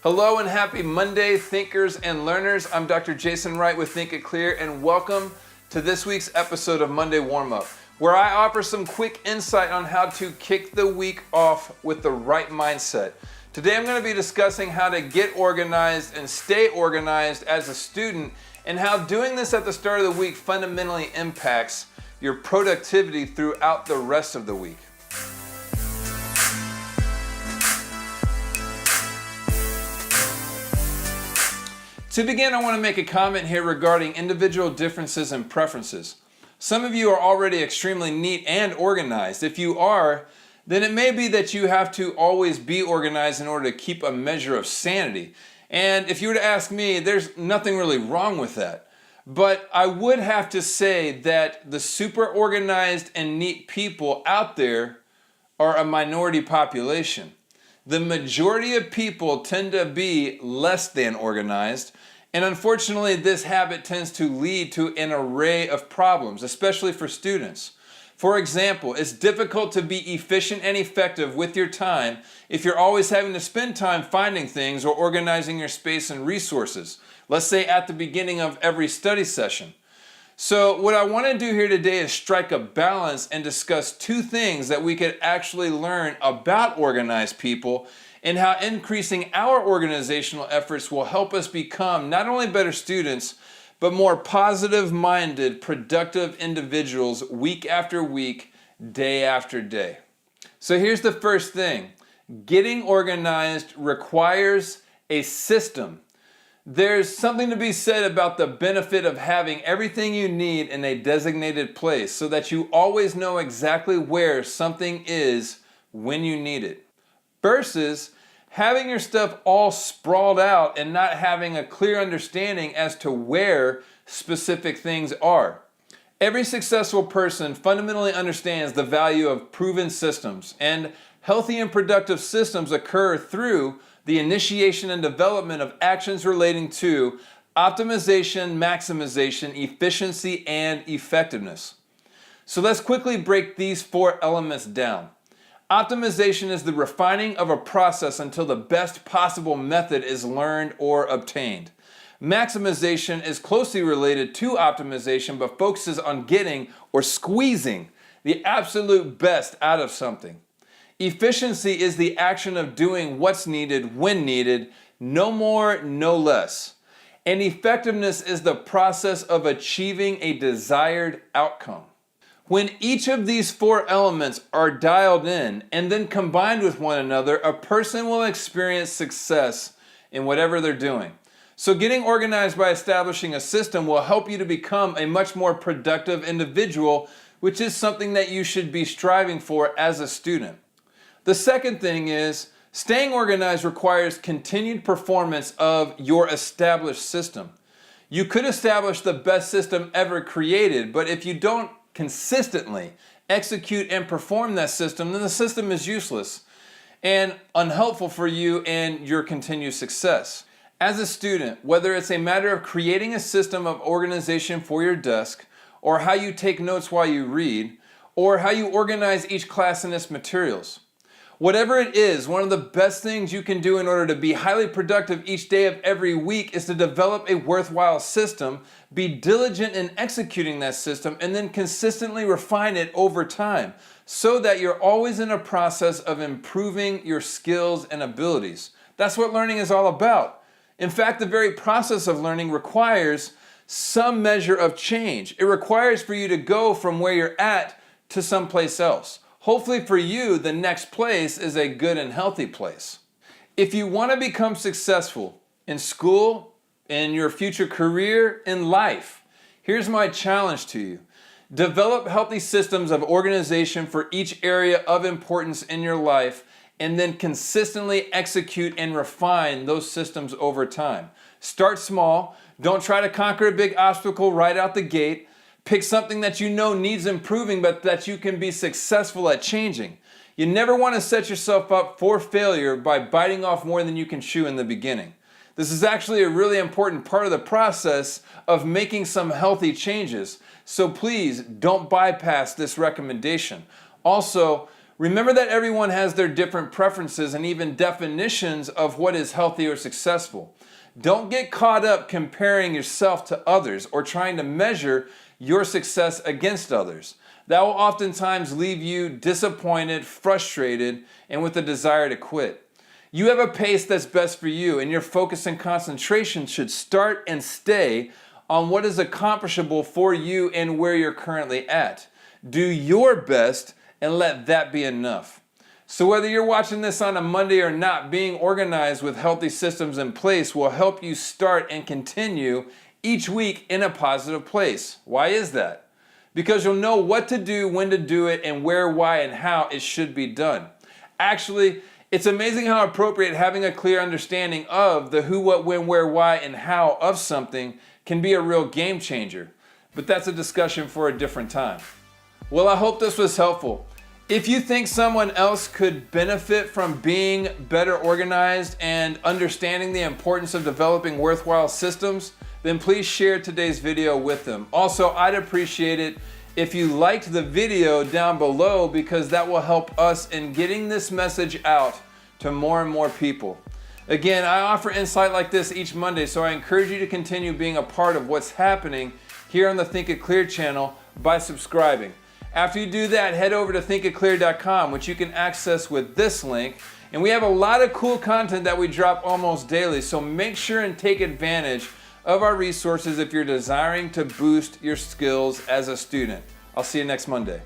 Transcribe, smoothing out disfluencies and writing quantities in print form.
Hello and happy Monday, thinkers and learners. I'm Dr. Jason Wright with Think It Clear, and welcome to this week's episode of Monday Warmup, where I offer some quick insight on how to kick the week off with the right mindset. Today I'm going to be discussing how to get organized and stay organized as a student, and how doing this at the start of the week fundamentally impacts your productivity throughout the rest of the week. To begin, I want to make a comment here regarding individual differences and preferences. Some of you are already extremely neat and organized. If you are, then it may be that you have to always be organized in order to keep a measure of sanity. And if you were to ask me, there's nothing really wrong with that. But I would have to say that the super organized and neat people out there are a minority population. The majority of people tend to be less than organized, and unfortunately this habit tends to lead to an array of problems, especially for students. For example, it's difficult to be efficient and effective with your time if you're always having to spend time finding things or organizing your space and resources, let's say at the beginning of every study session. So what I want to do here today is strike a balance and discuss two things that we could actually learn about organized people and how increasing our organizational efforts will help us become not only better students, but more positive-minded, productive individuals week after week, day after day. So here's the first thing. Getting organized requires a system. There's something to be said about the benefit of having everything you need in a designated place so that you always know exactly where something is when you need it, versus having your stuff all sprawled out and not having a clear understanding as to where specific things are. Every successful person fundamentally understands the value of proven systems, and healthy and productive systems occur through the initiation and development of actions relating to optimization, maximization, efficiency, and effectiveness. So let's quickly break these four elements down. Optimization is the refining of a process until the best possible method is learned or obtained. Maximization is closely related to optimization, but focuses on getting or squeezing the absolute best out of something. Efficiency is the action of doing what's needed when needed, no more, no less. And effectiveness is the process of achieving a desired outcome. When each of these four elements are dialed in and then combined with one another, a person will experience success in whatever they're doing. So getting organized by establishing a system will help you to become a much more productive individual, which is something that you should be striving for as a student. The second thing is, staying organized requires continued performance of your established system. You could establish the best system ever created, but if you don't consistently execute and perform that system, then the system is useless and unhelpful for you and your continued success. As a student, whether it's a matter of creating a system of organization for your desk, or how you take notes while you read, or how you organize each class and its materials, whatever it is, one of the best things you can do in order to be highly productive each day of every week is to develop a worthwhile system, be diligent in executing that system, and then consistently refine it over time so that you're always in a process of improving your skills and abilities. That's what learning is all about. In fact, the very process of learning requires some measure of change. It requires for you to go from where you're at to someplace else. Hopefully for you, the next place is a good and healthy place. If you want to become successful in school, in your future career, in life, here's my challenge to you. Develop healthy systems of organization for each area of importance in your life, and then consistently execute and refine those systems over time. Start small. Don't try to conquer a big obstacle right out the gate. Pick something that you know needs improving, but that you can be successful at changing. You never want to set yourself up for failure by biting off more than you can chew in the beginning. This is actually a really important part of the process of making some healthy changes. So please don't bypass this recommendation. Also, Remember that everyone has their different preferences and even definitions of what is healthy or successful. Don't get caught up comparing yourself to others or trying to measure your success against others. That will oftentimes leave you disappointed, frustrated, and with a desire to quit. You have a pace that's best for you, and your focus and concentration should start and stay on what is accomplishable for you and where you're currently at. Do your best and let that be enough. So whether you're watching this on a Monday or not, being organized with healthy systems in place will help you start and continue each week in a positive place. Why is that? Because you'll know what to do, when to do it, and where, why, and how it should be done. Actually, it's amazing how appropriate having a clear understanding of the who, what, when, where, why, and how of something can be a real game changer. But that's a discussion for a different time. Well, I hope this was helpful. If you think someone else could benefit from being better organized and understanding the importance of developing worthwhile systems, then please share today's video with them. Also, I'd appreciate it if you liked the video down below, because that will help us in getting this message out to more and more people. Again, I offer insight like this each Monday, so I encourage you to continue being a part of what's happening here on the Think It Clear channel by subscribing. After you do that, head over to thinkitclear.com, which you can access with this link. And we have a lot of cool content that we drop almost daily, so make sure and take advantage of our resources if you're desiring to boost your skills as a student. I'll see you next Monday.